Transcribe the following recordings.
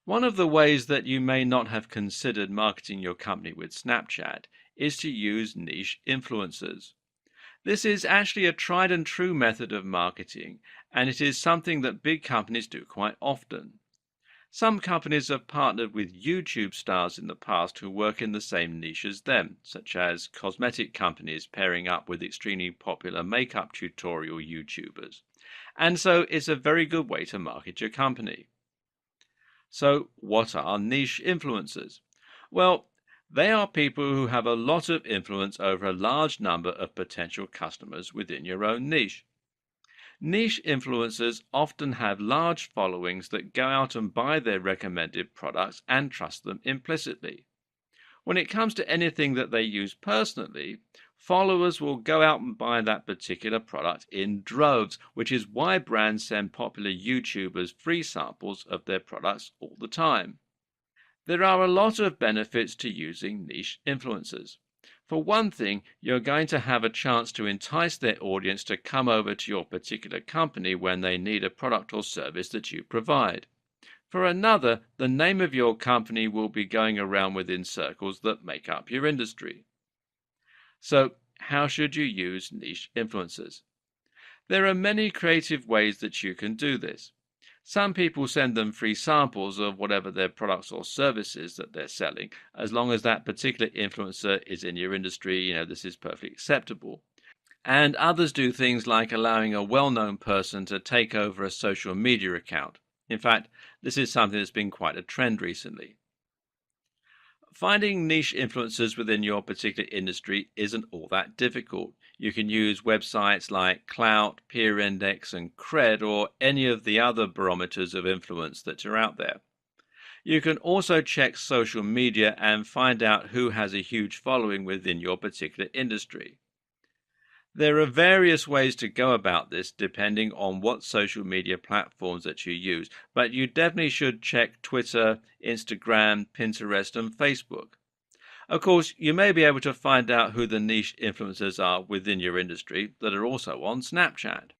One of the ways that you may not have considered marketing your company with Snapchat is to use niche influencers. This is actually a tried and true method of marketing, and it is something that big companies do quite often. Some companies have partnered with YouTube stars in the past who work in the same niche as them, such as cosmetic companies pairing up with extremely popular makeup tutorial YouTubers. And so it's a very good way to market your company. So, what are niche influencers? Well, they are people who have a lot of influence over a large number of potential customers within your own niche. Niche influencers often have large followings that go out and buy their recommended products and trust them implicitly. When it comes to anything that they use personally, followers will go out and buy that particular product in droves, which is why brands send popular YouTubers free samples of their products all the time. There are a lot of benefits to using niche influencers. For one thing, you're going to have a chance to entice their audience to come over to your particular company when they need a product or service that you provide. For another, the name of your company will be going around within circles that make up your industry. So, how should you use niche influencers? There are many creative ways that you can do this. Some people send them free samples of whatever their products or services that they're selling, as long as that particular influencer is in your industry, this is perfectly acceptable. And others do things like allowing a well-known person to take over a social media account. In fact, this is something that's been quite a trend recently. Finding niche influencers within your particular industry isn't all that difficult. You can use websites like Clout, PeerIndex, and Cred, or any of the other barometers of influence that are out there. You can also check social media and find out who has a huge following within your particular industry. There are various ways to go about this depending on what social media platforms that you use, but you definitely should check Twitter, Instagram, Pinterest, and Facebook. Of course, you may be able to find out who the niche influencers are within your industry that are also on Snapchat.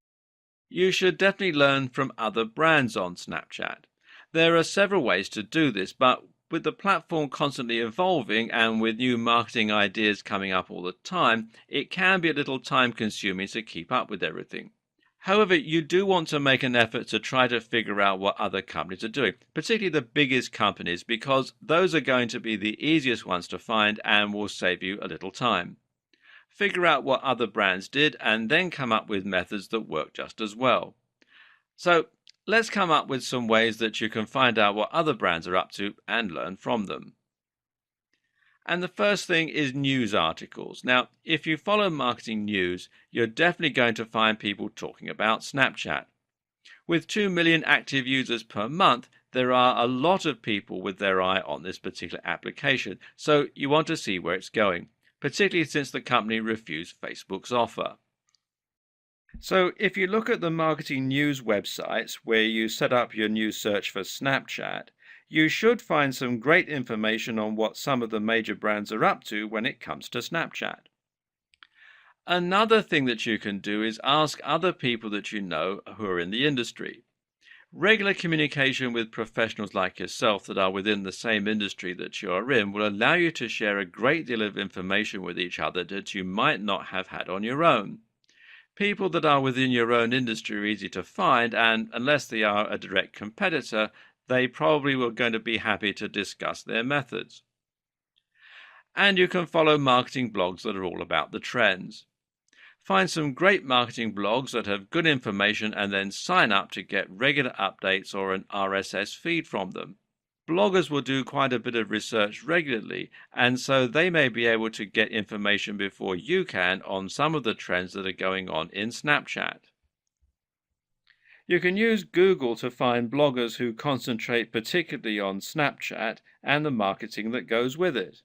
You should definitely learn from other brands on Snapchat. There are several ways to do this, but with the platform constantly evolving and with new marketing ideas coming up all the time, it can be a little time consuming to keep up with everything. However, you do want to make an effort to try to figure out what other companies are doing, particularly the biggest companies, because those are going to be the easiest ones to find and will save you a little time. Figure out what other brands did and then come up with methods that work just as well. So let's come up with some ways that you can find out what other brands are up to and learn from them. And the first thing is news articles. Now, if you follow marketing news, you're definitely going to find people talking about Snapchat. With 2 million active users per month, there are a lot of people with their eye on this particular application, so you want to see where it's going, particularly since the company refused Facebook's offer. So if you look at the marketing news websites where you set up your news search for Snapchat, you should find some great information on what some of the major brands are up to when it comes to Snapchat. Another thing that you can do is ask other people that you know who are in the industry. Regular communication with professionals like yourself that are within the same industry that you are in will allow you to share a great deal of information with each other that you might not have had on your own. People that are within your own industry are easy to find, and unless they are a direct competitor, they probably were going to be happy to discuss their methods. And you can follow marketing blogs that are all about the trends. Find some great marketing blogs that have good information and then sign up to get regular updates or an RSS feed from them. Bloggers will do quite a bit of research regularly, and so they may be able to get information before you can on some of the trends that are going on in Snapchat. You can use Google to find bloggers who concentrate particularly on Snapchat and the marketing that goes with it.